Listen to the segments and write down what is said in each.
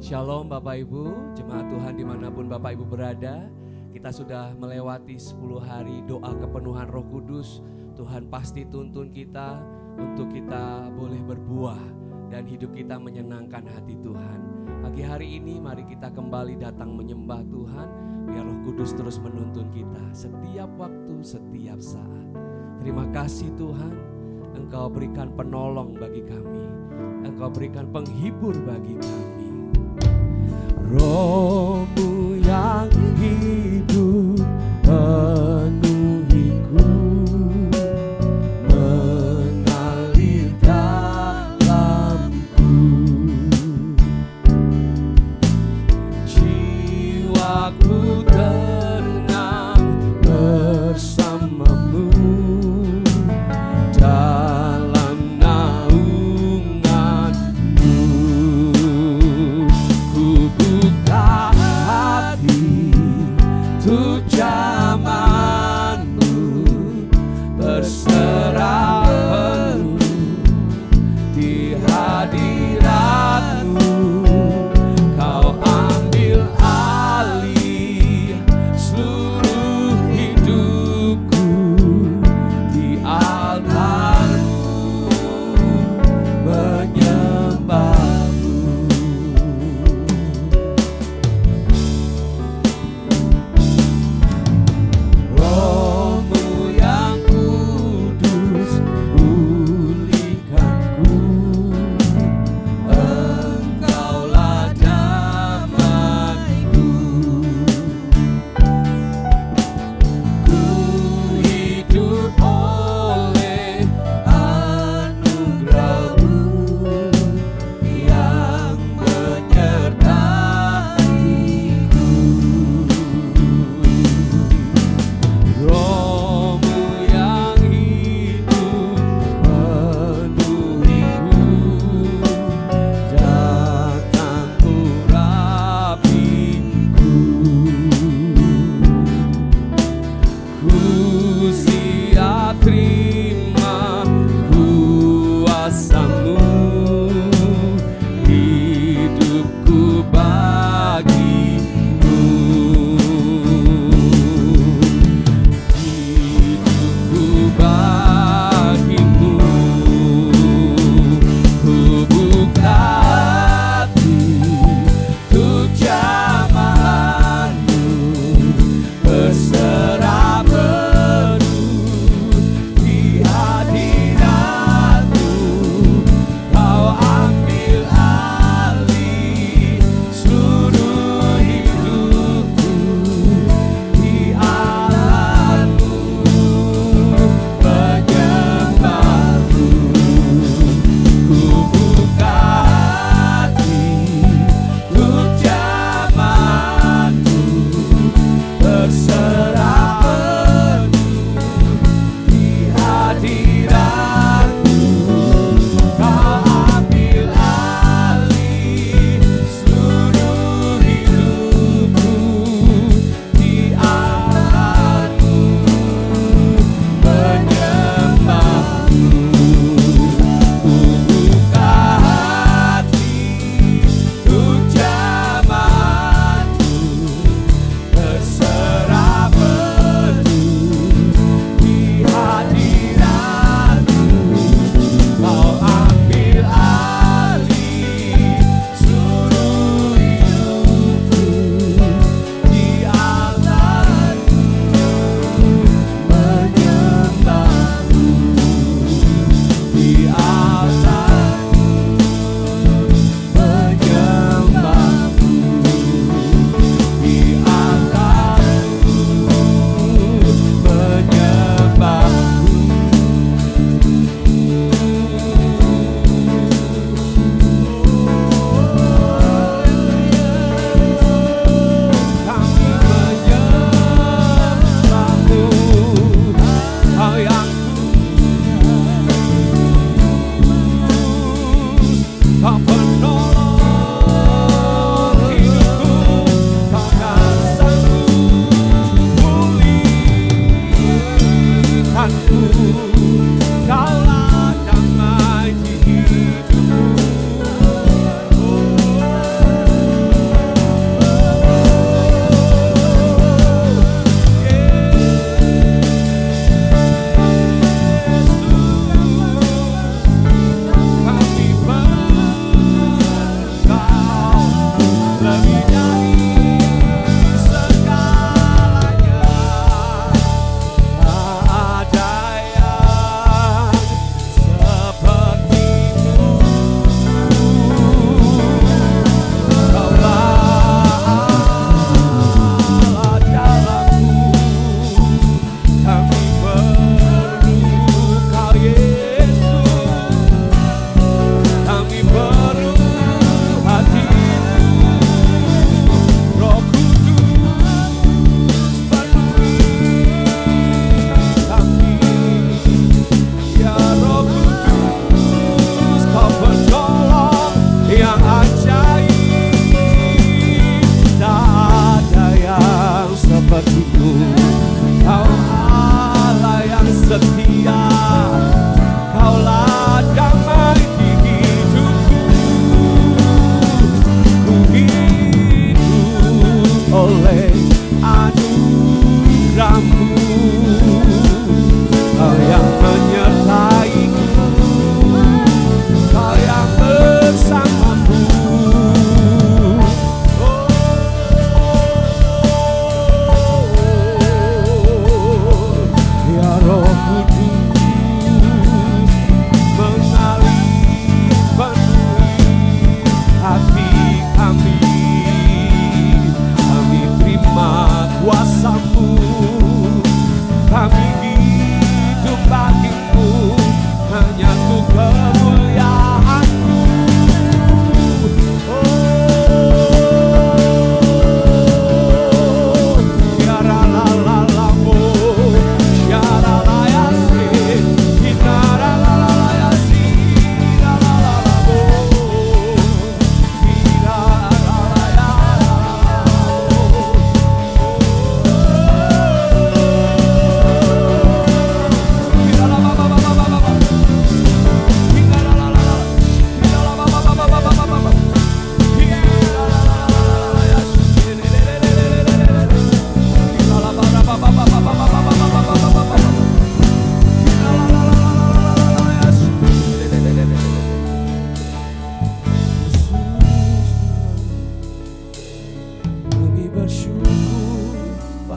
Shalom Bapak Ibu, jemaat Tuhan dimanapun Bapak Ibu berada. Kita sudah melewati 10 hari doa kepenuhan Roh Kudus. Tuhan pasti tuntun kita untuk kita boleh berbuah dan hidup kita menyenangkan hati Tuhan. Pagi hari ini mari kita kembali datang menyembah Tuhan. Biar Roh Kudus terus menuntun kita setiap waktu, setiap saat. Terima kasih Tuhan, Engkau berikan penolong bagi kami. Engkau berikan penghibur bagi kami. Roh-Mu yang hidup penuhiku, mengalir dalamku. Jiwaku tenang bersama-Mu dalam naungan-Mu. Ku buka hati untuk jaman-Mu, berserah penuh di hadirat-Mu. Kau ambil alih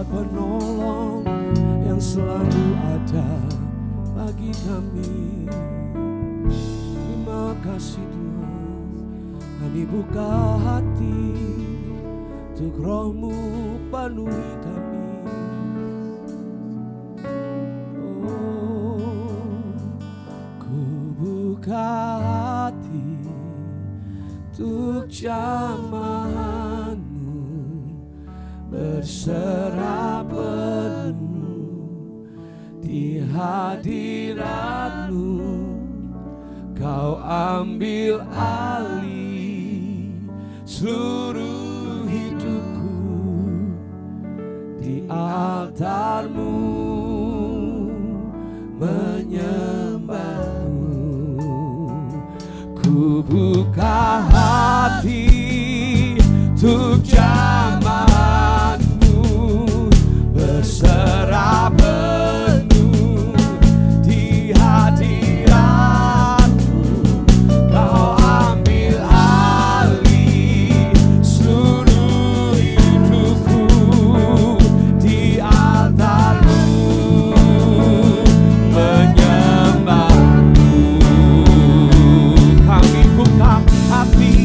penolong yang selalu ada bagi kami. Terima kasih Tuhan, kami buka hati untuk Roh-Mu penuhi kami. Ku buka hati untuk jamahan-Mu, berserah penuh di hadirat-Mu. Kau ambil alih seluruh hidupku di altar-Mu, menyembah-Mu. Ku buka hati untuk jamahan-Mu, berserah penuh di hadirat-Mu. Kau ambil alih seluruh hidupku di altar-Mu, menyembah-Mu. Kami buka hati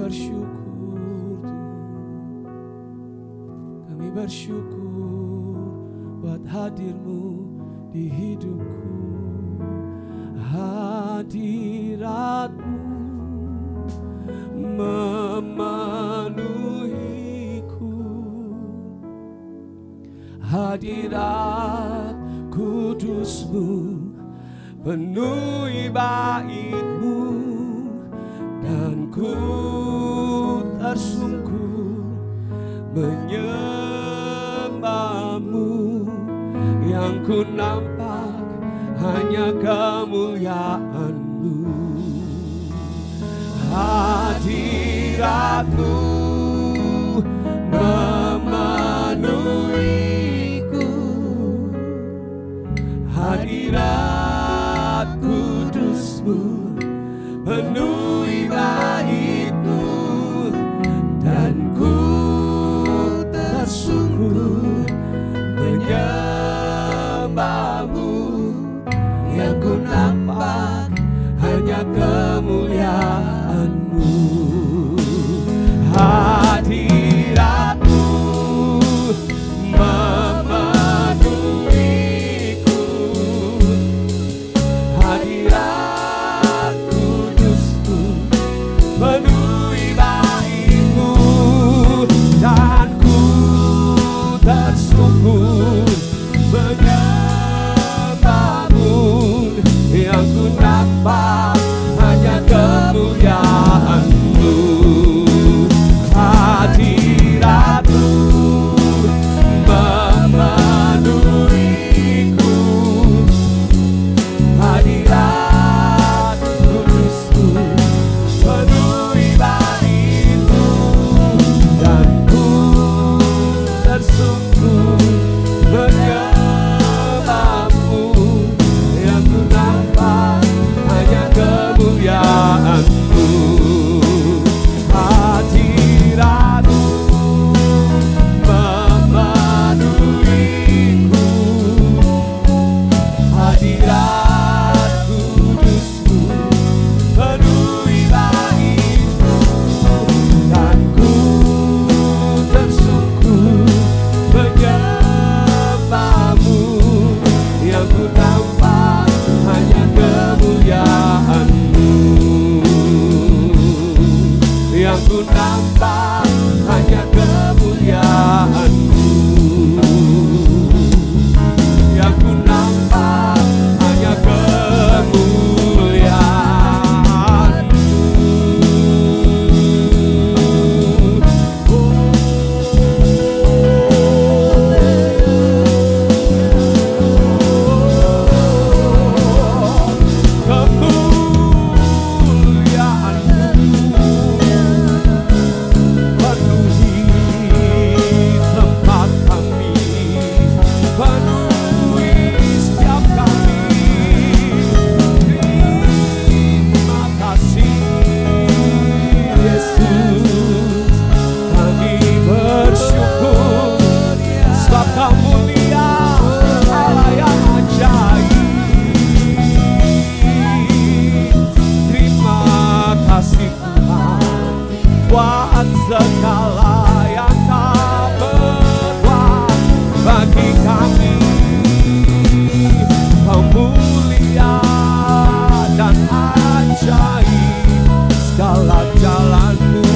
bersyukur Tuhan. Kami bersyukur buat hadir-Mu di hidupku. Hadirat-Mu memenuhiku. Hadirat kudus-Mu penuhi bait-Mu, dan ku tersungkur menyembah-Mu. Yang ku nampak hanya kemuliaan-Mu. Hadirat-Mu memenuhiku. Hadirat kudus-Mu penuhi bait-Mu, dan ku tersungkur menyembah-Mu. Yang ku nampak hanya kemuliaan-Mu. Hadirat-Mu memenuhiku. Hadirat kudus-Mu penuhi bait-Mu, dan ku tersungkur menyembah-Mu. Yang ku nampak hanya kemuliaan-Mu. Hadirat-Mu memenuhiku. Hadirat kudus-Mu penuhi bait-Mu, dan ku tersungkur menyembah-Mu. Yang ku nampak hanya kemuliaan-Mu. Hadirat-Mu memenuhiku. Hadirat kudus-Mu penuhi bait-Mu, dan ku tersungkur menyembah-Mu. Yang ku nampak hanya kemuliaan-Mu. Yang ku nampak hanya kemuliaan-Mu. Yang ku nampak hanya segala yang Kau berbuat bagi kami. Kau mulia dan ajaib segala jalan-Mu.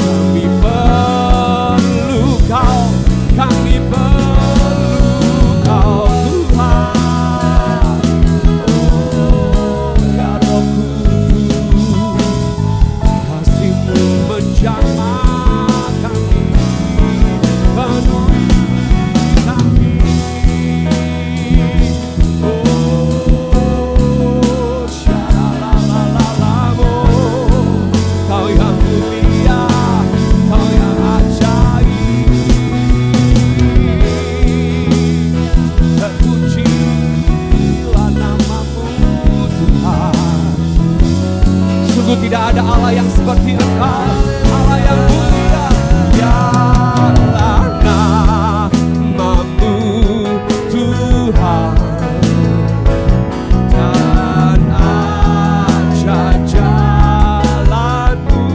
Kami perlu Kau, kami perlu Kau Tuhan. Oh ya Roh Kudus, kasih-Mu menjamah kami, penuhi kami. Oh syalalalalamu, Kau yang mulia, Kau yang ajaib. Terpujilah nama-Mu Tuhan. Sungguh tidak ada Allah yang seperti Engkau, Allah yang mulia. Biarlah nama-Mu Tuhan, dan aja jalan-Mu.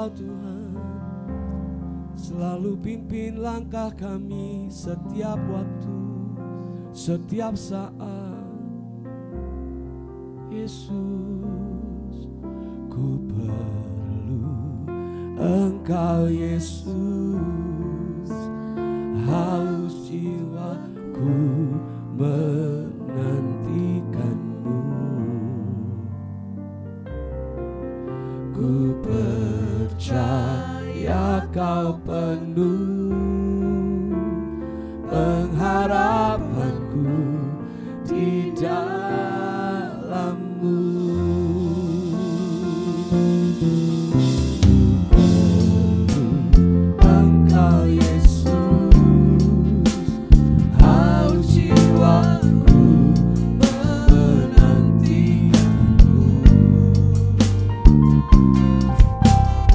Engkau Tuhan, selalu pimpin langkah kami setiap waktu, setiap saat. Yesus, ku perlu Engkau Yesus, haus jiwaku menantikanmu. Ku percaya Kau penuh pengharapanku di dalam-Mu. Engkau Yesus, haus jiwaku menantikanmu.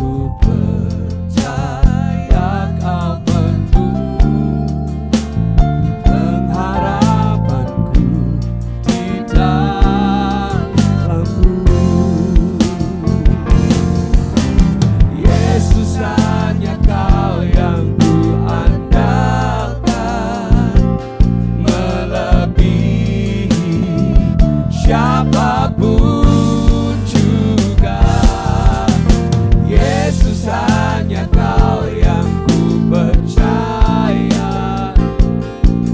Ku percaya Kau penuh pengharapanku di dalam-Mu. Yesus, hanya Kau yang ku andalkan, melebihi siapapun juga. Yesus, hanya Kau yang ku percaya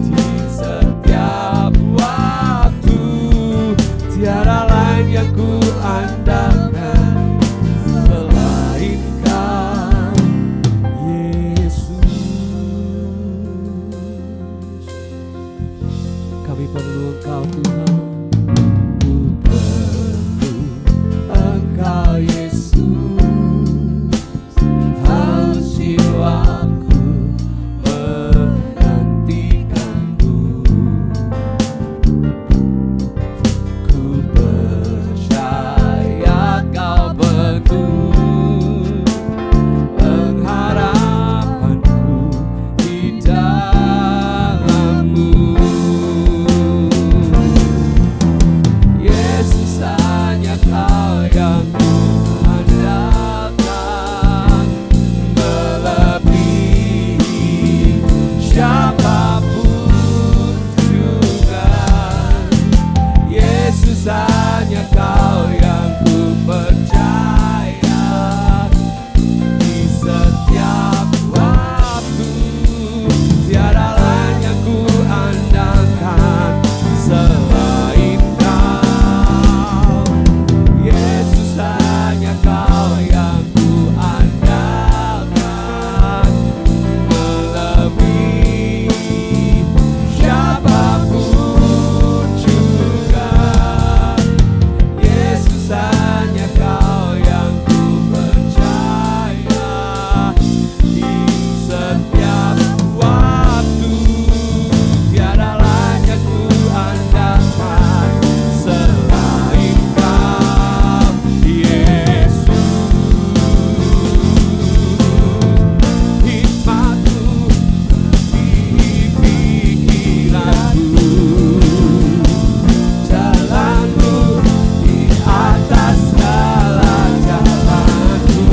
di setiap waktu. Tiada lain yang ku andalkan selain Kau, Yesus. Kami perlu Engkau Tuhan, ku perlu Engkau Yesus, haus jiwaku menantikanmu. Ku percaya Kau penuh pengharapanku di dalam-Mu. Yesus, hanya Kau yang ku andalkan, melebihi siapapun juga. Yesus, hanya Kau yang ku percaya di setiap waktu. Tiada lain yang ku andalkan selain Kau. Yesus, hanya Kau yang ku andalkan, melebihi siapapun juga. Yesus, hanya Kau yang ku percaya di setiap waktu. Tiada lain yang ku andalkan selain Kau, Yesus. Hikmat-Mu di pikiranku, jalan-Mu di atas segala jalanku.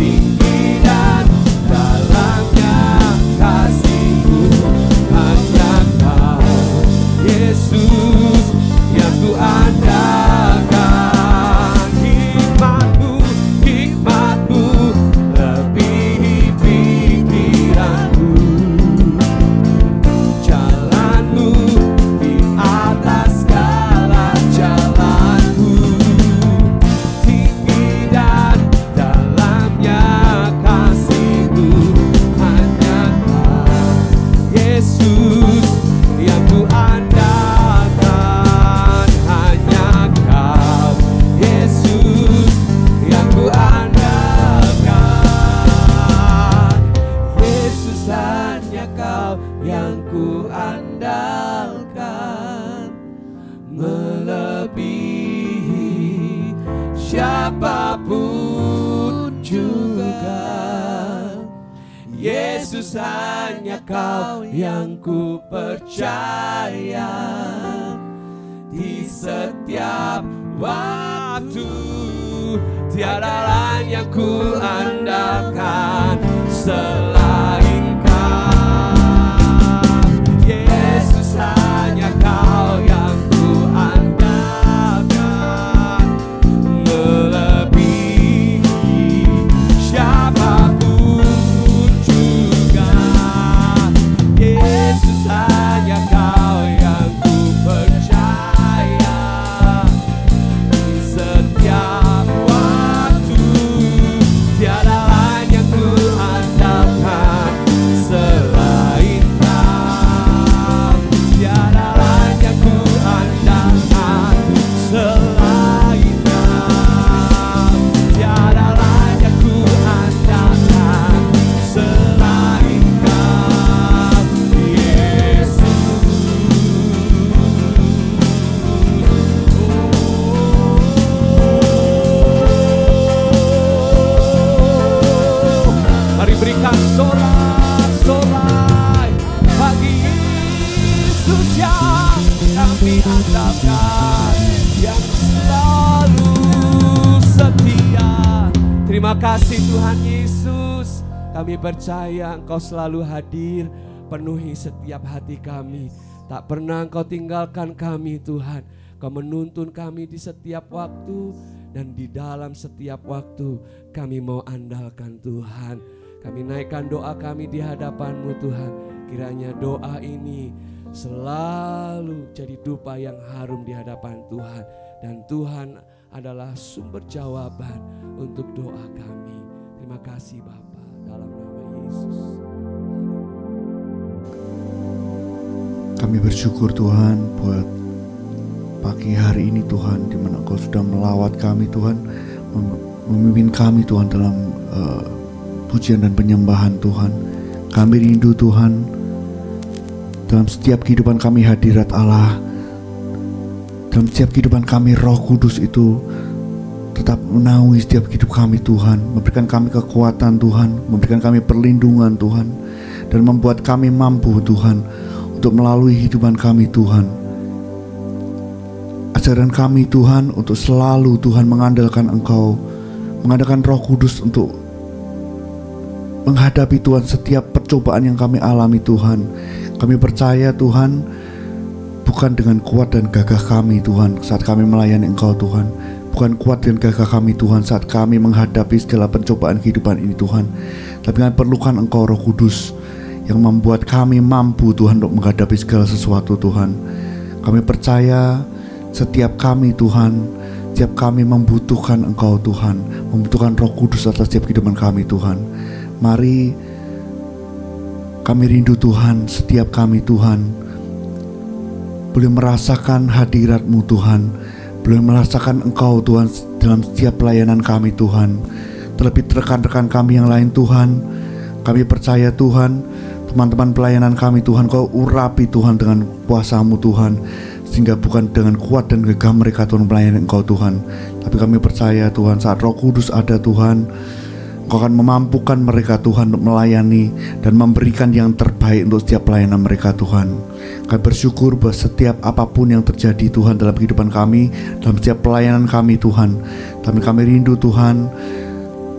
Tinggi dan dalamnya kasih-Mu, hanya Kau, Yesus, yang ku andalkan. Hikmat-Mu lebihi pikiranku, jalan-Mu di atas segala jalanku. Tinggi dan dalamnya kasih-Mu, hanya Kau, Yesus, yang ku andalkan. Hanya Kau, Yesus, yang ku andalkan. Yesus, hanya Kau yang ku andalkan, melebihi siapapun juga. Yesus, hanya Kau yang ku percaya di setiap waktu. tiada lain yang ku andalkan selain Kau. Yesus, hanya Kau yang ku andalkan, melebihi siapapun juga. Yesus, hanya Kau yang ku percaya di setiap waktu. Tiada lain yang ku andalkan selain Kau. Tiada lain yang ku andalkan selain Kau. Tiada lain yang ku andalkan selain Kau, Yesus. Mari berikan sorak-sorai bagi Yesus yang kami andalkan, yang selalu setia. Terima kasih Tuhan Yesus, kami percaya Engkau selalu hadir, penuhi setiap hati kami. Tak pernah Engkau tinggalkan kami Tuhan. Kau menuntun kami di setiap waktu, dan di dalam setiap waktu kami mau andalkan Tuhan. Kami naikkan doa kami di hadapan-Mu Tuhan. Kiranya doa ini selalu jadi dupa yang harum di hadapan Tuhan. Dan Tuhan adalah sumber jawaban untuk doa kami. Terima kasih Bapa, dalam nama Yesus. Kami bersyukur Tuhan buat pagi hari ini Tuhan, di mana Engkau sudah melawat kami Tuhan, memimpin kami Tuhan dalam pujian dan penyembahan Tuhan. Kami rindu Tuhan, dalam setiap kehidupan kami hadirat Allah, dalam setiap kehidupan kami Roh Kudus itu tetap menaungi setiap hidup kami Tuhan, memberikan kami kekuatan Tuhan, memberikan kami perlindungan Tuhan, dan membuat kami mampu Tuhan untuk melalui hidupan kami Tuhan. Ajaran kami Tuhan untuk selalu Tuhan mengandalkan Engkau, mengandalkan Roh Kudus untuk menghadapi Tuhan setiap percobaan yang kami alami Tuhan. Kami percaya Tuhan, bukan dengan kuat dan gagah kami Tuhan saat kami melayani Engkau Tuhan, bukan kuat dan gagah kami Tuhan saat kami menghadapi segala pencobaan kehidupan ini Tuhan, tapi kami perlukan Engkau Roh Kudus yang membuat kami mampu Tuhan untuk menghadapi segala sesuatu Tuhan. Kami percaya setiap kami Tuhan, setiap kami membutuhkan Engkau Tuhan, membutuhkan Roh Kudus atas setiap kehidupan kami Tuhan. Mari kami rindu Tuhan, setiap kami Tuhan boleh merasakan hadirat-Mu Tuhan, boleh merasakan Engkau Tuhan dalam setiap pelayanan kami Tuhan. Terlebih rekan-rekan kami yang lain Tuhan, kami percaya Tuhan, teman-teman pelayanan kami Tuhan, Kau urapi Tuhan dengan kuasa-Mu Tuhan, sehingga bukan dengan kuat dan gagah mereka Tuhan melayani Engkau Tuhan, tapi kami percaya Tuhan saat Roh Kudus ada Tuhan, Engkau akan memampukan mereka Tuhan untuk melayani dan memberikan yang terbaik untuk setiap pelayanan mereka Tuhan. Kami bersyukur bahwa setiap apapun yang terjadi Tuhan dalam kehidupan kami, dalam setiap pelayanan kami Tuhan, kami rindu Tuhan,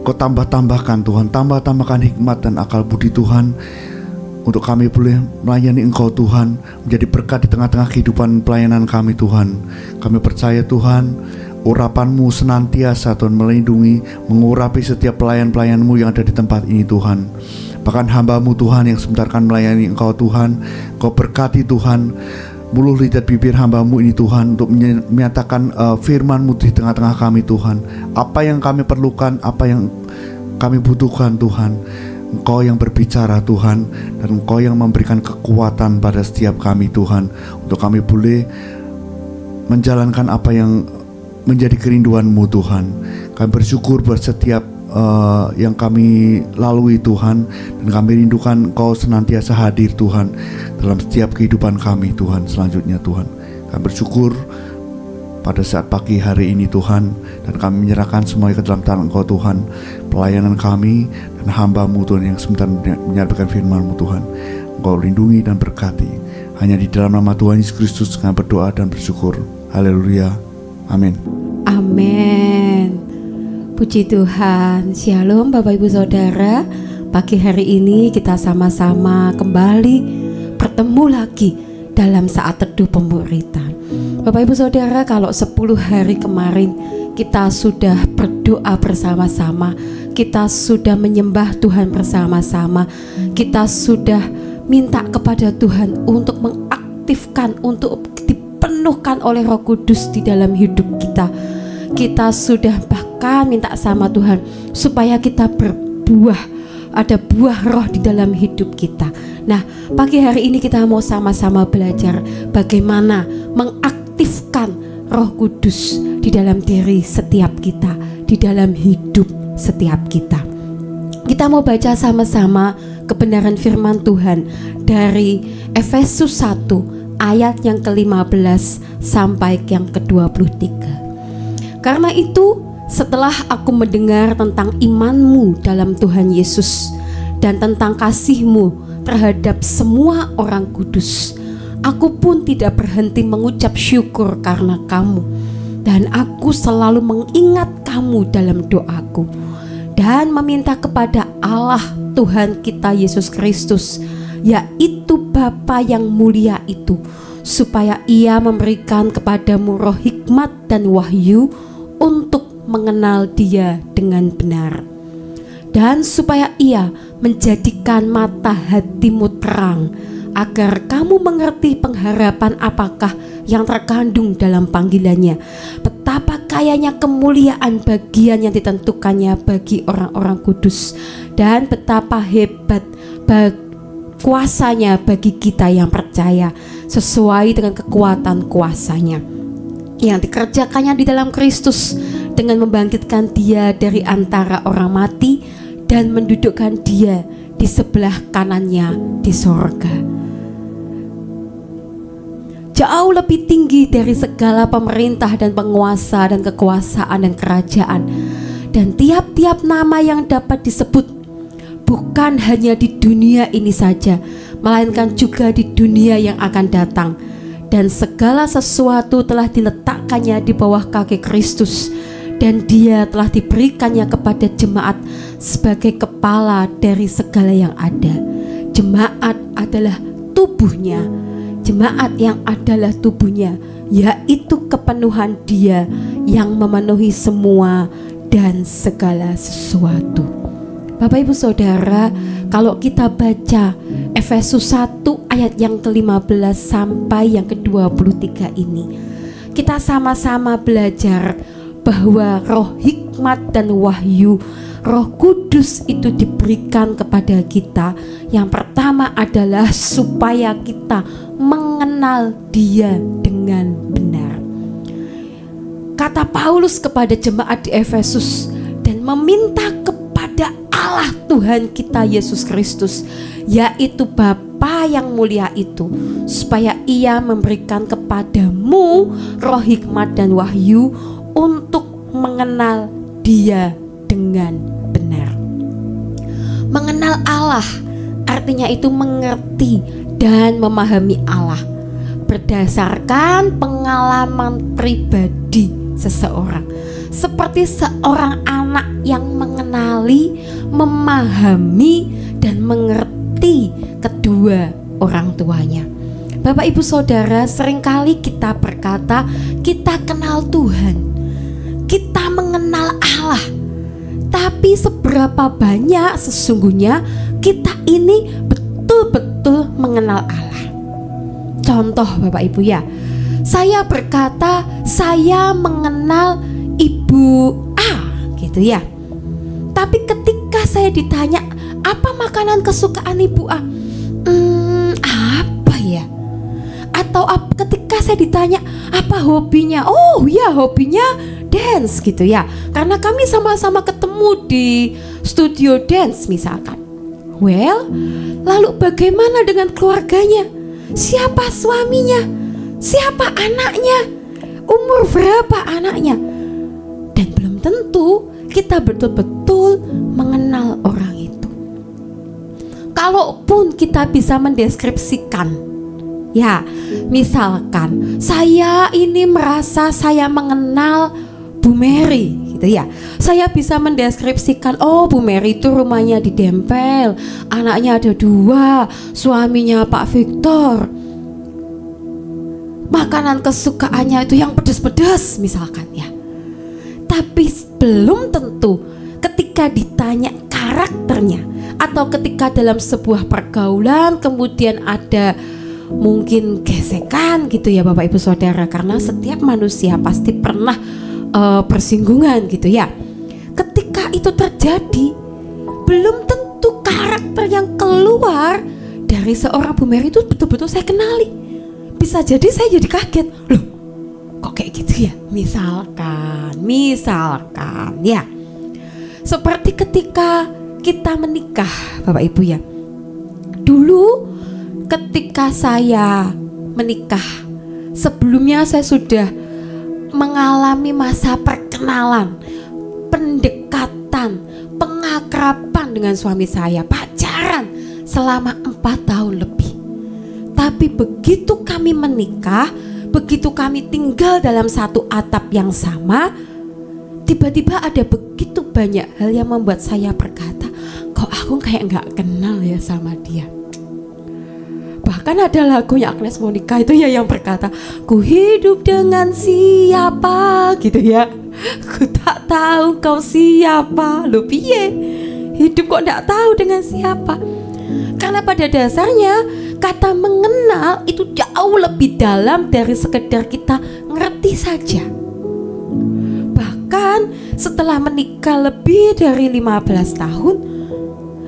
Kau tambah-tambahkan Tuhan, tambah-tambahkan hikmat dan akal budi Tuhan, untuk kami boleh melayani Engkau Tuhan, menjadi berkat di tengah-tengah kehidupan pelayanan kami Tuhan. Kami percaya Tuhan, urapan-Mu senantiasa Tuhan melindungi, mengurapi setiap pelayan-pelayan-Mu yang ada di tempat ini Tuhan. Bahkan hamba-Mu Tuhan yang sebentar akan melayani Engkau Tuhan, Kau berkati Tuhan mulut lidah bibir hamba-Mu ini Tuhan, untuk menyatakan firman-Mu di tengah-tengah kami Tuhan. Apa yang kami perlukan, apa yang kami butuhkan Tuhan, Engkau yang berbicara Tuhan, dan Engkau yang memberikan kekuatan pada setiap kami Tuhan, untuk kami boleh menjalankan apa yang menjadi kerinduan-Mu Tuhan. Kami bersyukur buat setiap yang kami lalui Tuhan, dan kami rindukan Engkau senantiasa hadir Tuhan dalam setiap kehidupan kami Tuhan selanjutnya Tuhan. Kami bersyukur pada saat pagi hari ini Tuhan, dan kami menyerahkan semuanya ke dalam tangan Engkau Tuhan, pelayanan kami dan hamba-Mu Tuhan yang sebentar menyampaikan firman-Mu Tuhan. Engkau lindungi dan berkati. Hanya di dalam nama Tuhan Yesus Kristus kami berdoa dan bersyukur. Haleluya. Amin. Amin. Puji Tuhan, Shalom Bapak Ibu Saudara. Pagi hari ini kita sama-sama kembali bertemu lagi dalam saat teduh pemuritan. Bapak Ibu Saudara, kalau 10 hari kemarin kita sudah berdoa bersama-sama, kita sudah menyembah Tuhan bersama-sama, kita sudah minta kepada Tuhan untuk mengaktifkan, untuk dipenuhkan oleh Roh Kudus di dalam hidup kita. Kita sudah bahkan minta sama Tuhan supaya kita berbuah, ada buah roh di dalam hidup kita. Nah, pagi hari ini kita mau sama-sama belajar bagaimana mengaktifkan Roh Kudus di dalam diri setiap kita, di dalam hidup setiap kita. Kita mau baca sama-sama kebenaran firman Tuhan dari Efesus 1 ayat yang ke-15 sampai yang ke-23. Karena itu, setelah aku mendengar tentang imanmu dalam Tuhan Yesus dan tentang kasihmu terhadap semua orang kudus, aku pun tidak berhenti mengucap syukur karena kamu. Dan aku selalu mengingat kamu dalam doaku dan meminta kepada Allah Tuhan kita Yesus Kristus, yaitu Bapa yang mulia itu, supaya Ia memberikan kepadamu roh hikmat dan wahyu untuk mengenal Dia dengan benar, dan supaya Ia menjadikan mata hatimu terang, agar kamu mengerti pengharapan apakah yang terkandung dalam panggilannya, betapa kayanya kemuliaan bagian yang ditentukannya bagi orang-orang kudus, dan betapa hebat kuasanya bagi kita yang percaya, sesuai dengan kekuatan kuasanya yang dikerjakannya di dalam Kristus, dengan membangkitkan Dia dari antara orang mati dan mendudukkan Dia di sebelah kanannya di sorga, jauh lebih tinggi dari segala pemerintah dan penguasa dan kekuasaan dan kerajaan dan tiap-tiap nama yang dapat disebut, bukan hanya di dunia ini saja, melainkan juga di dunia yang akan datang. Dan segala sesuatu telah diletakkannya di bawah kaki Kristus, dan Dia telah diberikannya kepada jemaat sebagai kepala dari segala yang ada. Jemaat adalah tubuhnya. Jemaat yang adalah tubuhnya, yaitu kepenuhan Dia yang memenuhi semua dan segala sesuatu. Bapak Ibu Saudara, kalau kita baca Efesus 1 ayat yang ke-15 sampai yang ke-23 ini, kita sama-sama belajar bahwa roh hikmat dan wahyu, Roh Kudus itu diberikan kepada kita. Yang pertama adalah supaya kita mengenal Dia dengan benar. Kata Paulus kepada jemaat di Efesus, dan meminta kepada Allah Tuhan kita Yesus Kristus, yaitu Bapa yang mulia itu, supaya Ia memberikan kepadamu roh hikmat dan wahyu untuk mengenal Dia dengan benar. Mengenal Allah artinya itu mengerti dan memahami Allah berdasarkan pengalaman pribadi seseorang, seperti seorang anak yang mengenali, memahami, dan mengerti kedua orang tuanya. Bapak Ibu Saudara, seringkali kita berkata kita kenal Tuhan, kita mengenal Allah, tapi seberapa banyak sesungguhnya kita ini betul-betul mengenal Allah? Contoh Bapak Ibu ya, saya berkata saya mengenal Ibu A gitu ya, tapi ketika saya ditanya apa makanan kesukaan Ibu A, apa ya? Atau ketika saya ditanya apa hobinya, oh ya hobinya dance gitu ya, karena kami sama-sama ketemu di studio dance misalkan. Well, lalu bagaimana dengan keluarganya? Siapa suaminya? Siapa anaknya? Umur berapa anaknya? Dan belum tentu kita betul-betul mengenal orang itu. Kalaupun kita bisa mendeskripsikan, ya misalkan saya ini merasa saya mengenal Bu Mary gitu ya. Saya bisa mendeskripsikan, oh Bu Mary itu rumahnya di Dempel, anaknya ada 2, suaminya Pak Victor, makanan kesukaannya itu yang pedas-pedas misalkan ya. Tapi belum tentu ketika ditanya karakternya, atau ketika dalam sebuah pergaulan kemudian ada mungkin gesekan gitu ya Bapak Ibu Saudara, karena setiap manusia pasti pernah bersinggungan gitu ya. Ketika itu terjadi, belum tentu karakter yang keluar dari seorang Bu Mary itu betul-betul saya kenali. Bisa jadi saya jadi kaget, loh kok kayak gitu ya. Misalkan ya, seperti ketika kita menikah Bapak Ibu ya. Dulu ketika saya menikah, sebelumnya saya sudah mengalami masa perkenalan, pendekatan, pengakraban dengan suami saya, pacaran selama 4 tahun lebih. Tapi begitu kami menikah, begitu kami tinggal dalam satu atap yang sama, tiba-tiba ada begitu banyak hal yang membuat saya berkata, kok aku kayak nggak kenal ya sama dia. Bahkan ada lagunya Agnes Monica itu ya yang berkata, ku hidup dengan siapa gitu ya, ku tak tahu kau siapa. Loh piye, hidup kok nggak tahu dengan siapa? Karena pada dasarnya kata mengenal itu jauh lebih dalam dari sekedar kita ngerti saja. Bahkan setelah menikah lebih dari 15 tahun,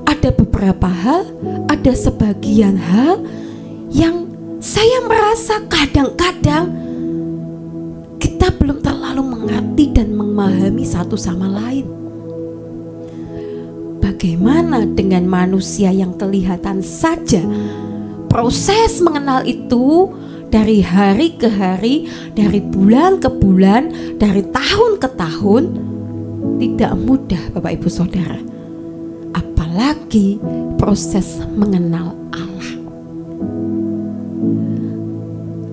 ada beberapa hal, ada sebagian hal yang saya merasa kadang-kadang kita belum terlalu mengerti dan memahami satu sama lain. Bagaimana dengan manusia yang kelihatan saja proses mengenal itu dari hari ke hari, dari bulan ke bulan, dari tahun ke tahun, tidak mudah Bapak Ibu Saudara. Apalagi proses mengenal Allah.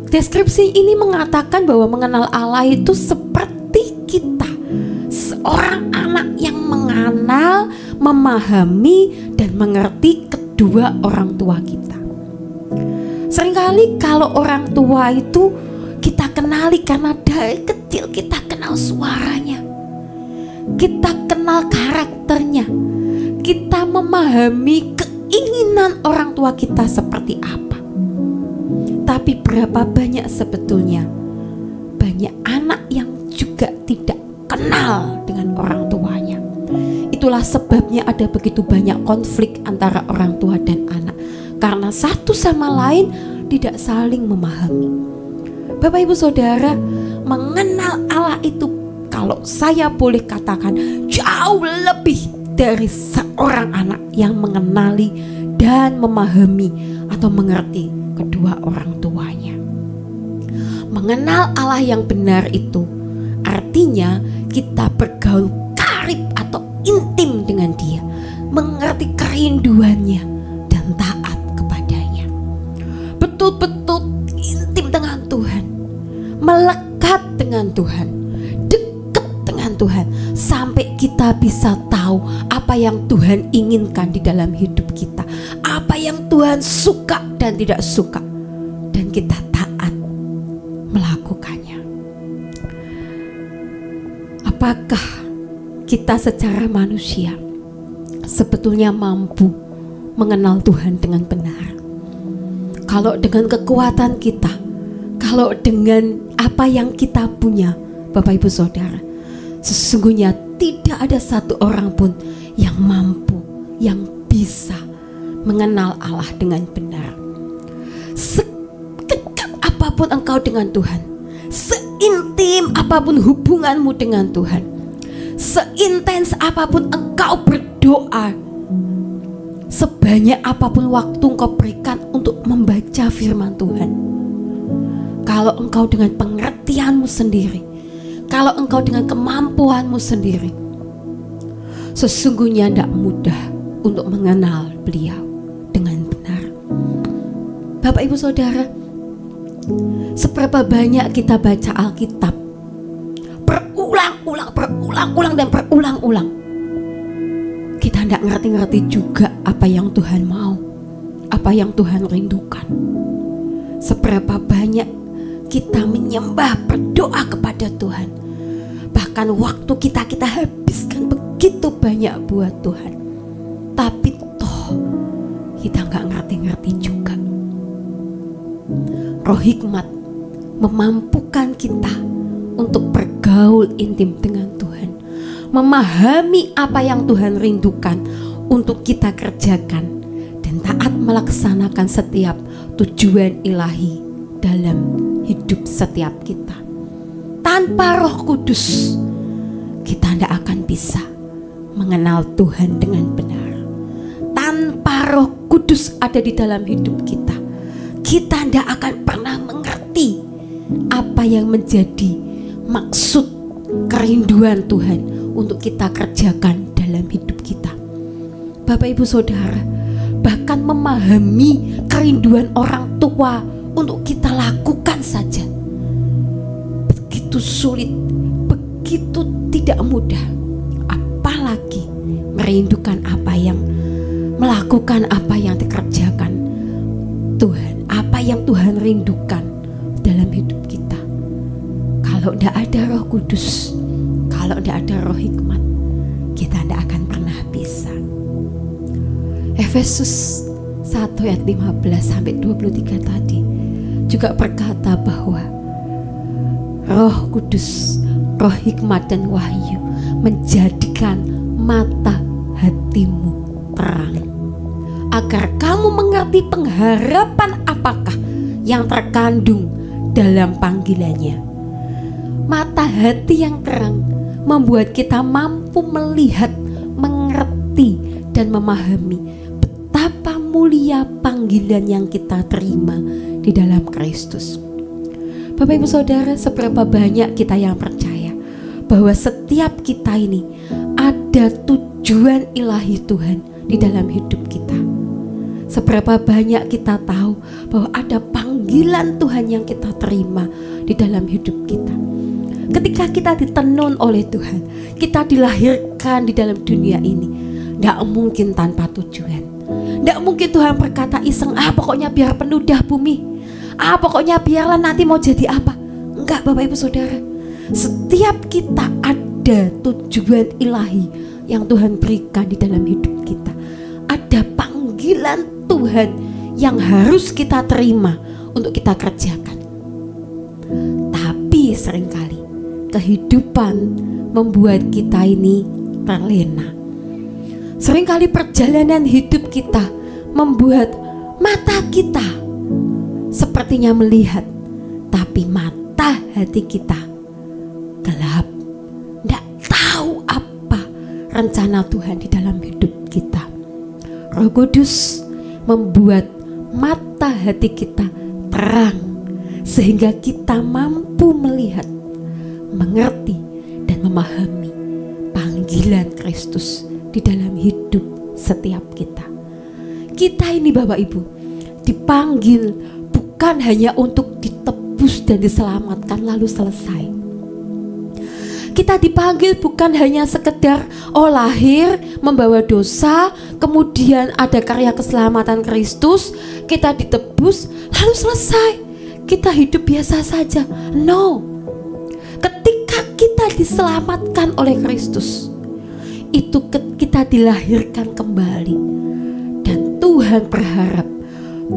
Deskripsi ini mengatakan bahwa mengenal Allah itu seperti kita, seorang anak yang mengenal, memahami, dan mengerti kedua orang tua kita. Seringkali kalau orang tua itu kita kenali karena dari kecil kita kenal suaranya, kita kenal karakternya, kita memahami keinginan orang tua kita seperti apa. Tapi berapa banyak sebetulnya banyak anak yang juga tidak kenal dengan orang tuanya. Itulah sebabnya ada begitu banyak konflik antara orang tua dan anak, karena satu sama lain tidak saling memahami. Bapak Ibu Saudara, mengenal Allah itu kalau saya boleh katakan jauh lebih dari seorang anak yang mengenali dan memahami atau mengerti kedua orang tuanya. Mengenal Allah yang benar itu artinya kita bergaul karib atau intim dengan Dia, mengerti kerinduannya dan taat kepadanya. Betul-betul intim dengan Tuhan, melekat dengan Tuhan, dekat dengan Tuhan, sampai kita bisa tahu apa yang Tuhan inginkan di dalam hidup kita, apa yang Tuhan suka dan tidak suka, dan kita taat melakukannya. Apakah kita secara manusia sebetulnya mampu mengenal Tuhan dengan benar? Kalau dengan kekuatan kita, kalau dengan apa yang kita punya, Bapak Ibu Saudara, sesungguhnya tidak ada satu orang pun yang mampu, yang bisa mengenal Allah dengan benar. Sedekat apapun engkau dengan Tuhan, seintim apapun hubunganmu dengan Tuhan, seintens apapun engkau berdoa, sebanyak apapun waktu engkau berikan untuk membaca firman Tuhan, kalau engkau dengan pengertianmu sendiri, kalau engkau dengan kemampuanmu sendiri, sesungguhnya tidak mudah untuk mengenal Beliau dengan benar. Bapak Ibu Saudara, seberapa banyak kita baca Alkitab berulang berulang-ulang dan berulang-ulang. Kita tidak ngerti-ngerti juga apa yang Tuhan mau, apa yang Tuhan rindukan. Seberapa banyak kita menyembah, berdoa kepada Tuhan, bahkan waktu kita habiskan begitu banyak buat Tuhan, tapi toh kita nggak ngerti-ngerti juga. Roh hikmat memampukan kita untuk bergaul intim dengan Tuhan, memahami apa yang Tuhan rindukan untuk kita kerjakan, dan taat melaksanakan setiap tujuan ilahi dalam hidup setiap kita. Tanpa Roh Kudus, kita tidak akan bisa mengenal Tuhan dengan benar. Tanpa Roh Kudus ada di dalam hidup kita, kita tidak akan pernah mengerti apa yang menjadi maksud kerinduan Tuhan untuk kita kerjakan dalam hidup kita. Bapak Ibu Saudara, bahkan memahami kerinduan orang tua untuk kita lakukan saja begitu sulit, begitu tidak mudah, apalagi merindukan melakukan apa yang dikerjakan Tuhan, apa yang Tuhan rindukan dalam hidup kita. Kalau tidak ada Roh Kudus, kalau tidak ada Roh hikmat, kita tidak akan pernah bisa. Efesus 1 ayat 15-23 tadi juga berkata bahwa Roh Kudus, Roh hikmat dan wahyu menjadikan mata hatimu terang, agar kamu mengerti pengharapan apakah yang terkandung dalam panggilannya. Mata hati yang terang membuat kita mampu melihat, mengerti dan memahami betapa mulia panggilan yang kita terima di dalam Kristus. Bapak Ibu Saudara, seberapa banyak kita yang percaya bahwa setiap kita ini ada tujuan ilahi Tuhan di dalam hidup kita. Seberapa banyak kita tahu bahwa ada panggilan Tuhan yang kita terima di dalam hidup kita. Ketika kita ditenun oleh Tuhan, kita dilahirkan di dalam dunia ini, tidak mungkin tanpa tujuan. Tidak mungkin Tuhan berkata iseng, pokoknya biar penuh dah bumi, pokoknya biarlah nanti mau jadi apa. Enggak, Bapak Ibu Saudara, setiap kita ada tujuan ilahi yang Tuhan berikan di dalam hidup kita. Ada panggilan Tuhan yang harus kita terima untuk kita kerjakan. Tapi seringkali kehidupan membuat kita ini terlena. Seringkali perjalanan hidup kita membuat mata kita sepertinya melihat, tapi mata hati kita gelap. Tidak tahu apa rencana Tuhan di dalam hidup kita. Roh Kudus membuat mata hati kita terang, sehingga kita mampu melihat, mengerti dan memahami panggilan Kristus di dalam hidup setiap kita. Kita ini Bapak Ibu dipanggil bukan hanya untuk ditebus dan diselamatkan lalu selesai. Kita dipanggil bukan hanya sekedar lahir membawa dosa, kemudian ada karya keselamatan Kristus, kita ditebus lalu selesai, kita hidup biasa saja. No. Ketika kita diselamatkan oleh Kristus, itu kita dilahirkan kembali. Dan Tuhan berharap,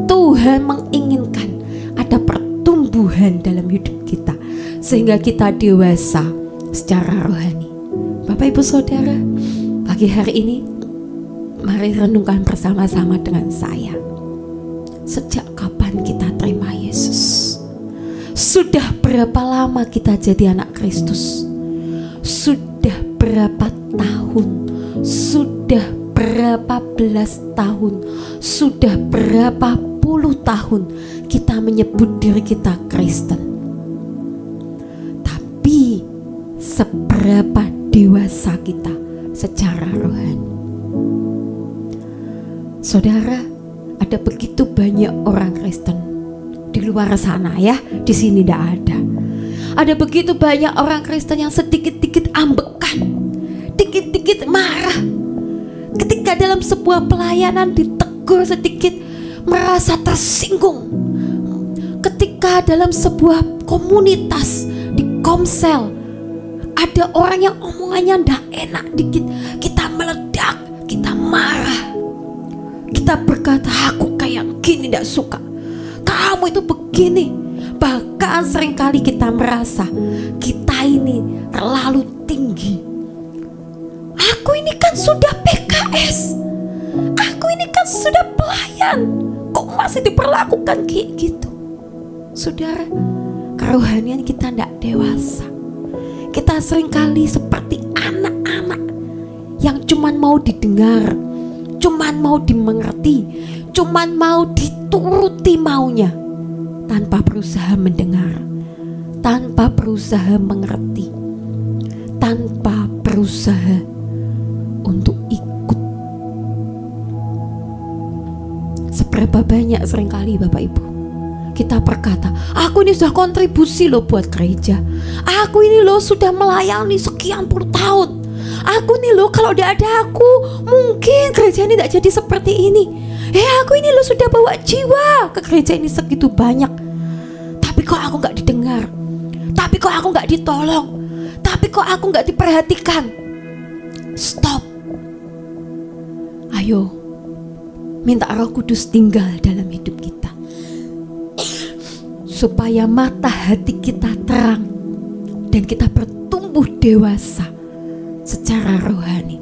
Tuhan menginginkan ada pertumbuhan dalam hidup kita, sehingga kita dewasa secara rohani. Bapak Ibu Saudara, pagi hari ini mari renungkan bersama-sama dengan saya. Sejak kapan kita terima Yesus? Sudah berapa lama kita jadi anak Kristus? Sudah berapa tahun? Sudah berapa belas tahun? Sudah berapa puluh tahun kita menyebut diri kita Kristen? Tapi seberapa dewasa kita secara rohani? Saudara, ada begitu banyak orang Kristen di luar sana ya, di sini tidak ada. Ada begitu banyak orang Kristen yang sedikit-sedikit ketika dalam sebuah pelayanan ditegur sedikit merasa tersinggung, ketika dalam sebuah komunitas di komsel ada orang yang omongannya ndak enak dikit, kita meledak, kita marah, kita berkata aku kayak gini ndak suka, kamu itu begini. Bahkan seringkali kita merasa kita ini terlalu tinggi. Aku ini kan sudah PKS, aku ini kan sudah pelayan, kok masih diperlakukan kayak gitu? Saudara, kerohanian kita tidak dewasa. Kita seringkali seperti anak-anak yang cuman mau didengar, cuman mau dimengerti, cuman mau dituruti maunya, tanpa berusaha mendengar, tanpa berusaha mengerti, tanpa berusaha untuk ikut. Seberapa banyak seringkali Bapak Ibu kita berkata, aku ini sudah kontribusi loh buat gereja, aku ini loh sudah melayani sekian puluh tahun, aku ini loh kalau tidak ada aku mungkin gereja ini tidak jadi seperti ini. Aku ini loh sudah bawa jiwa ke gereja ini segitu banyak, tapi kok aku nggak didengar, tapi kok aku nggak ditolong, tapi kok aku nggak diperhatikan. Stop. Ayo, minta Roh Kudus tinggal dalam hidup kita, supaya mata hati kita terang dan kita bertumbuh dewasa secara rohani.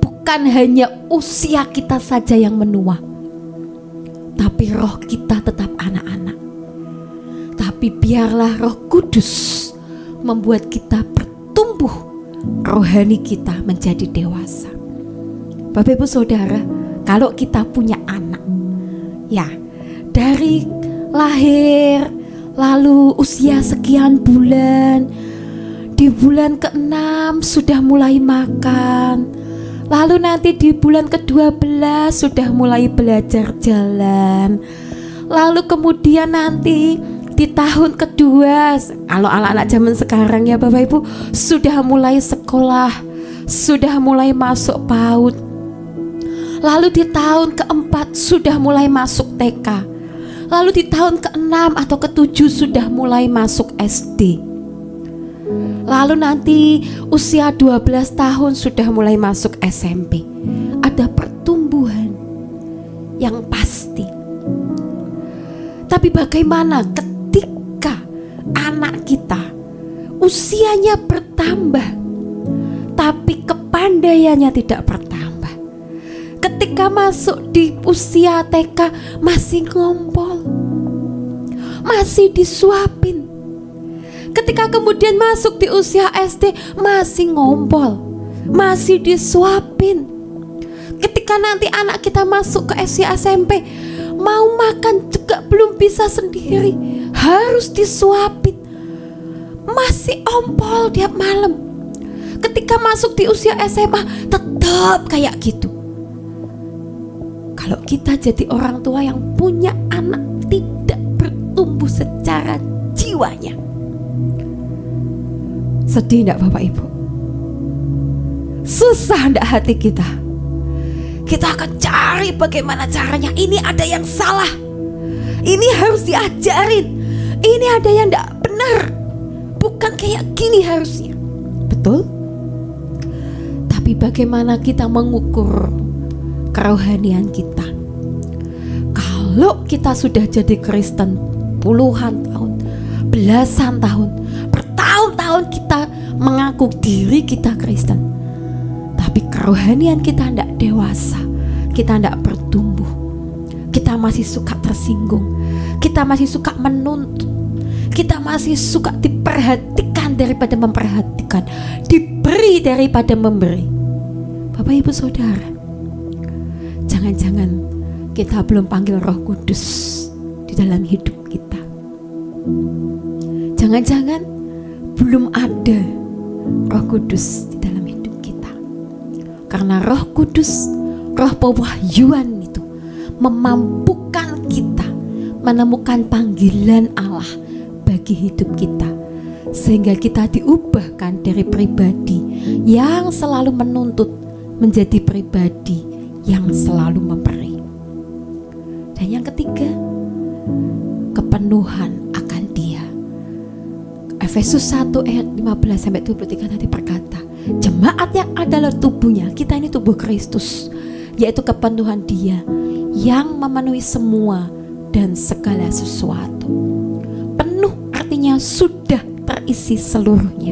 Bukan hanya usia kita saja yang menua, tapi roh kita tetap anak-anak. Tapi biarlah Roh Kudus membuat kita bertumbuh, rohani kita menjadi dewasa. Bapak Ibu Saudara, kalau kita punya anak, ya dari lahir, lalu usia sekian bulan, di bulan ke-6 sudah mulai makan, lalu nanti di bulan ke-12 sudah mulai belajar jalan, lalu kemudian nanti di tahun kedua, kalau anak-anak zaman sekarang ya Bapak Ibu, sudah mulai sekolah, sudah mulai masuk PAUD, lalu di tahun ke-4 sudah mulai masuk TK, lalu di tahun ke-6 atau ke-7 sudah mulai masuk SD, lalu nanti usia 12 tahun sudah mulai masuk SMP. Ada pertumbuhan yang pasti. Tapi bagaimana ketika anak kita usianya bertambah tapi kepandaiannya tidak bertambah? Ketika masuk di usia TK masih ngompol, masih disuapin. Ketika kemudian masuk di usia SD masih ngompol, masih disuapin. Ketika nanti anak kita masuk ke usia SMP, mau makan juga belum bisa sendiri, harus disuapin, masih ompol tiap malam. Ketika masuk di usia SMA tetap kayak gitu. Kalau kita jadi orang tua yang punya anak tidak bertumbuh secara jiwanya, sedih enggak Bapak Ibu? Susah enggak hati kita? Kita akan cari bagaimana caranya. Ini ada yang salah, ini harus diajarin, ini ada yang enggak benar, bukan kayak gini harusnya. Betul? Tapi bagaimana kita mengukur kerohanian kita? Kalau kita sudah jadi Kristen puluhan tahun, belasan tahun, bertahun-tahun kita mengaku diri kita Kristen, tapi kerohanian kita tidak dewasa, kita tidak bertumbuh, kita masih suka tersinggung, kita masih suka menuntut, kita masih suka diperhatikan daripada memperhatikan, diberi daripada memberi. Bapak Ibu Saudara, jangan-jangan kita belum panggil Roh Kudus di dalam hidup kita. Jangan-jangan belum ada Roh Kudus di dalam hidup kita. Karena Roh Kudus, Roh pewahyuan itu memampukan kita menemukan panggilan Allah bagi hidup kita, sehingga kita diubahkan dari pribadi yang selalu menuntut menjadi pribadi yang selalu memberi. Dan yang ketiga, kepenuhan akan Dia. Efesus 1 ayat 15-23 nanti berkata, jemaat yang adalah tubuhnya, kita ini tubuh Kristus, yaitu kepenuhan Dia yang memenuhi semua dan segala sesuatu. Penuh artinya sudah terisi seluruhnya.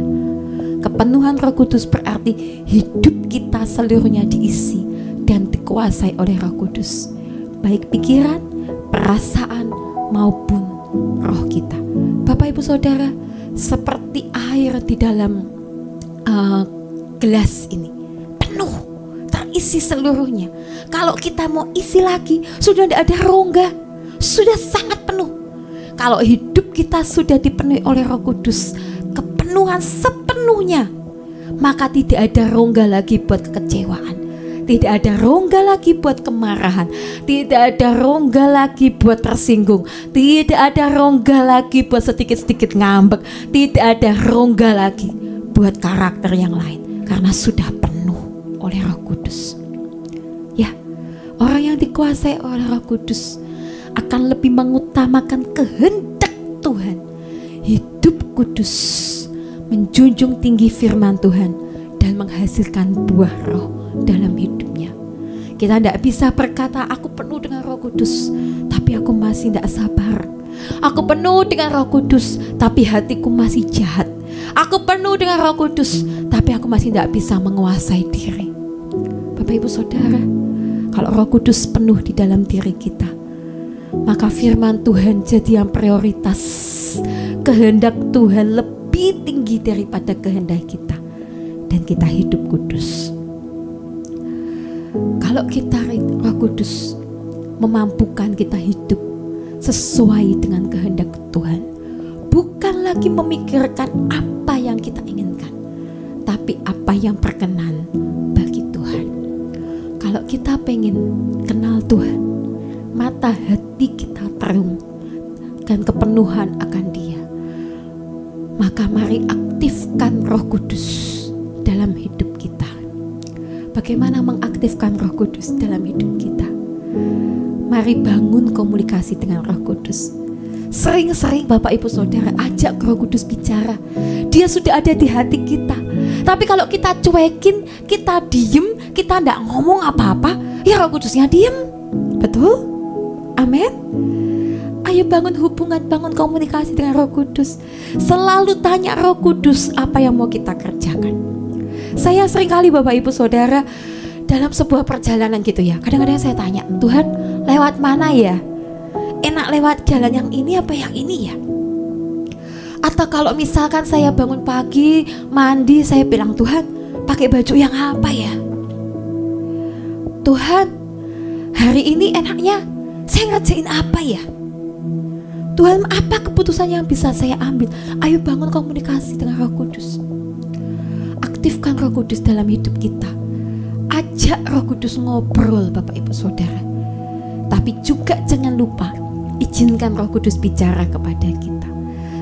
Kepenuhan Roh Kudus berarti hidup kita seluruhnya diisi dan dikuasai oleh Roh Kudus, baik pikiran, perasaan maupun roh kita. Bapak Ibu Saudara, seperti air di dalam gelas ini, penuh, terisi seluruhnya. Kalau kita mau isi lagi, sudah tidak ada rongga, sudah sangat penuh. Kalau hidup kita sudah dipenuhi oleh Roh Kudus, kepenuhan sepenuhnya, maka tidak ada rongga lagi buat kekecewaan, tidak ada rongga lagi buat kemarahan, tidak ada rongga lagi buat tersinggung, tidak ada rongga lagi buat sedikit-sedikit ngambek, tidak ada rongga lagi buat karakter yang lain, karena sudah penuh oleh Roh Kudus. Ya, orang yang dikuasai oleh Roh Kudus akan lebih mengutamakan kehendak Tuhan, hidup kudus, menjunjung tinggi firman Tuhan, dan menghasilkan buah roh dalam hidupnya. Kita tidak bisa berkata, aku penuh dengan Roh Kudus, tapi aku masih tidak sabar. Aku penuh dengan Roh Kudus, tapi hatiku masih jahat. Aku penuh dengan Roh Kudus, tapi aku masih tidak bisa menguasai diri. Bapak Ibu Saudara, kalau Roh Kudus penuh di dalam diri kita, maka firman Tuhan jadi yang prioritas. Kehendak Tuhan lebih tinggi daripada kehendak kita, dan kita hidup kudus. Kalau kita Roh Kudus memampukan kita hidup sesuai dengan kehendak Tuhan, bukan lagi memikirkan apa yang kita inginkan, tapi apa yang berkenan bagi Tuhan. Kalau kita pengen kenal Tuhan, mata hati kita terung dan kepenuhan akan Dia, maka mari aktifkan Roh Kudus dalam hidup kita. Bagaimana mengaktifkan Roh Kudus dalam hidup kita? Mari bangun komunikasi dengan Roh Kudus. Sering-sering Bapak Ibu Saudara ajak Roh Kudus bicara. Dia sudah ada di hati kita. Tapi kalau kita cuekin, kita diem, kita tidak ngomong apa-apa, ya Roh Kudusnya diem. Betul? Amin. Ayo bangun hubungan, bangun komunikasi dengan Roh Kudus. Selalu tanya Roh Kudus apa yang mau kita kerjakan. Saya sering kali Bapak Ibu Saudara dalam sebuah perjalanan gitu ya, kadang-kadang saya tanya, Tuhan lewat mana ya? Enak lewat jalan yang ini apa yang ini ya? Atau kalau misalkan saya bangun pagi, mandi, saya bilang, Tuhan pakai baju yang apa ya? Tuhan hari ini enaknya saya ngerjain apa ya? Tuhan, apa keputusan yang bisa saya ambil? Ayo bangun komunikasi dengan Roh Kudus. Aktifkan Roh Kudus dalam hidup kita. Ajak Roh Kudus ngobrol Bapak Ibu Saudara. Tapi juga jangan lupa izinkan Roh Kudus bicara kepada kita.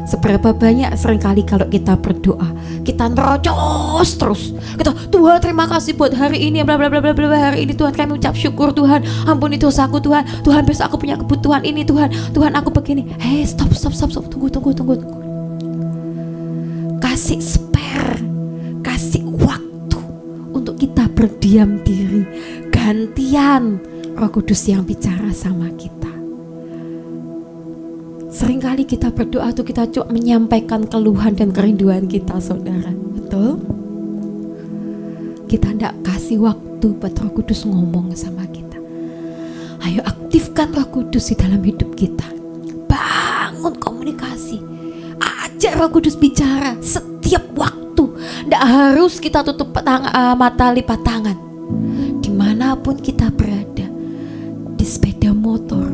Seberapa banyak seringkali kalau kita berdoa, kita nerocos terus. Kita, Tuhan terima kasih buat hari ini, bla bla bla bla bla, hari ini Tuhan kami ucap syukur Tuhan, ampuni dosaku Tuhan, Tuhan besok aku punya kebutuhan ini Tuhan, Tuhan aku begini. Hei stop, tunggu. Kasih spare, kasih waktu untuk kita berdiam diri, gantian Roh Kudus yang bicara sama kita. Seringkali kita berdoa tuh kita cuma menyampaikan keluhan dan kerinduan kita, saudara. Betul? Kita tidak kasih waktu buat Roh Kudus ngomong sama kita. Ayo aktifkan Roh Kudus di dalam hidup kita. Bangun komunikasi. Ajak Roh Kudus bicara setiap waktu. Tidak harus kita tutup mata, lipat tangan. Dimanapun kita berada, di sepeda motor,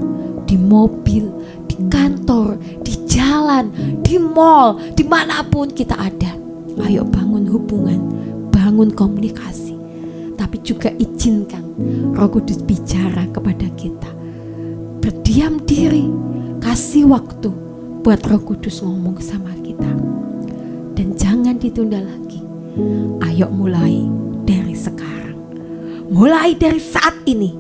di mobil, di kantor, di jalan, di mall, dimanapun kita ada. Ayo bangun hubungan, bangun komunikasi. Tapi juga izinkan Roh Kudus bicara kepada kita. Berdiam diri, kasih waktu buat Roh Kudus ngomong sama kita. Dan jangan ditunda lagi. Ayo mulai dari sekarang. mulai dari saat ini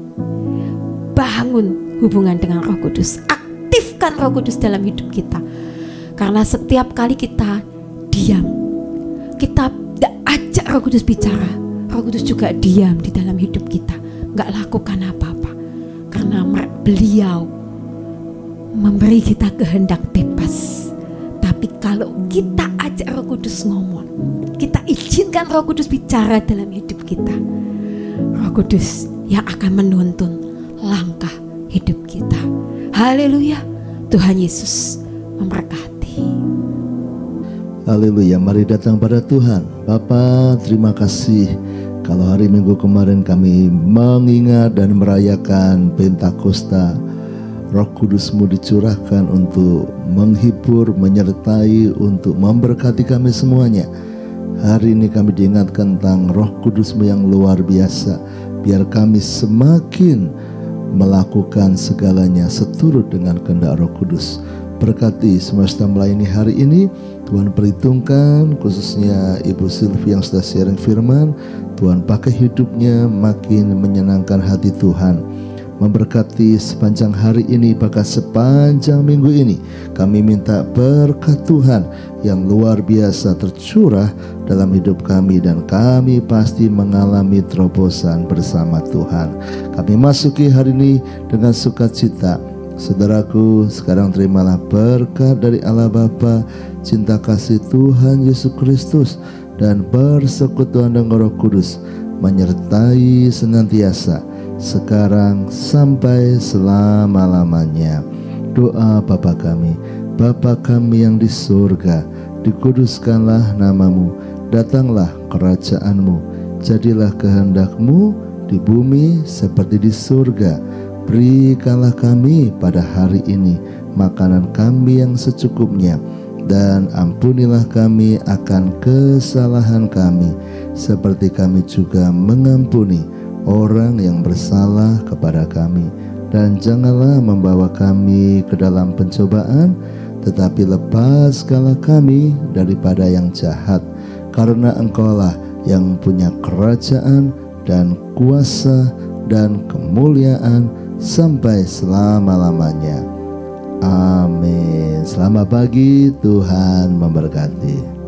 bangun hubungan dengan Roh Kudus, aktifkan Roh Kudus dalam hidup kita. Karena setiap kali kita diam, kita tidak ajak Roh Kudus bicara, Roh Kudus juga diam di dalam hidup kita, nggak lakukan apa-apa. Karena beliau memberi kita kehendak bebas. Tapi kalau kita ajak Roh Kudus ngomong, kita izinkan Roh Kudus bicara dalam hidup kita, Roh Kudus yang akan menuntun langkah hidup kita. Haleluya. Tuhan Yesus memberkati. Haleluya, mari datang pada Tuhan. Bapa, terima kasih. Kalau hari Minggu kemarin kami mengingat dan merayakan Pentakosta, Roh Kudus-Mu dicurahkan untuk menghibur, menyertai, untuk memberkati kami semuanya. Hari ini kami diingatkan tentang Roh Kudus-Mu yang luar biasa. Biar kami semakin melakukan segalanya seturut dengan kehendak Roh Kudus. Berkati semesta melayani hari ini. Tuhan perhitungkan khususnya Ibu Sylvie yang sudah sharing firman. Tuhan pakai hidupnya makin menyenangkan hati Tuhan. Memberkati sepanjang hari ini, bahkan sepanjang minggu ini. Kami minta berkat Tuhan yang luar biasa tercurah dalam hidup kami, dan kami pasti mengalami terobosan bersama Tuhan. Kami masuki hari ini dengan sukacita. Saudaraku, sekarang terimalah berkat dari Allah Bapa, cinta kasih Tuhan Yesus Kristus, dan persekutuan dengan Roh Kudus menyertai senantiasa sekarang sampai selama-lamanya. Doa Bapa kami. Bapa kami yang di surga, dikuduskanlah namamu, datanglah kerajaan-Mu, jadilah kehendak-Mu di bumi seperti di surga. Berikanlah kami pada hari ini makanan kami yang secukupnya, dan ampunilah kami akan kesalahan kami, seperti kami juga mengampuni orang yang bersalah kepada kami. Dan janganlah membawa kami ke dalam pencobaan, tetapi lepaskanlah kami daripada yang jahat. Karena Engkaulah yang punya kerajaan dan kuasa dan kemuliaan sampai selama-lamanya. Amin. Selamat pagi, Tuhan memberkati.